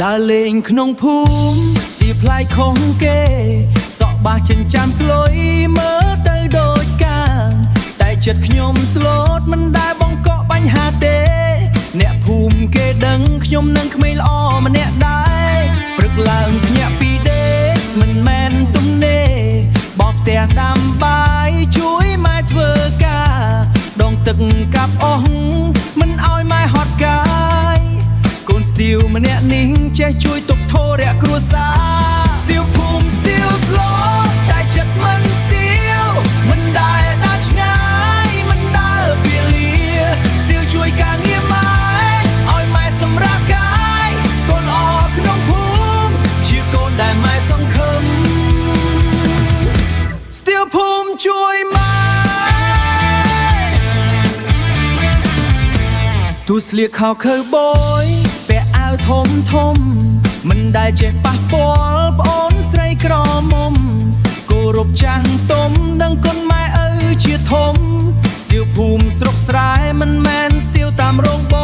ដើរលេងក្នុងភូមិស្ទីផ្លាយខុងគេសក់បាសចិញ្ចាំស្លុយមើលទៅដូចកាតែចិត្តខ្ញុំស្លូតមិនដែលបង្កក់បញ្ហាទេអ្នកភូមិគេដឹងខ្ញុំនឹងក្មេងល្អម្នាក់ដែរព្រឹកឡើងភ្ញាក់ពីដេកមិនមែនទំនេរបោកផ្ទះដាំបាយជួយម៉ែធ្វើការដងទឹកកាប់អស់មិនឲ្យម៉ែហត់កាយកូនស្ទៀវម្នាក់នេះចេះជួយទុកធរៈគ្រួសារស្ទៀវភូមិស្ទៀវស្លូតតែចិត្តមិនស្ទៀវមិនដែលដើរឆ្ងាយមិនដើរពាលាស្ទៀវជួយការងារម៉ែឲ្យម៉ែសម្រាប់កាយកូនល្អក្នុងភូមិជាកូនដែលម៉ែសង្ឃឹមស្ទៀវភូមិជួយម៉ែទូស្លៀកខោខើបយពាក់អាវធំធំមិនដែលចេះប៉ះពាល់ប្អូនស្រីក្រមុំគោរពចាស់ទុំដឹងគុណម៉ែឪជាធំស្ទៀវភូមិស្រុកស្រែមិនមែនស្ទៀវតាមរោងប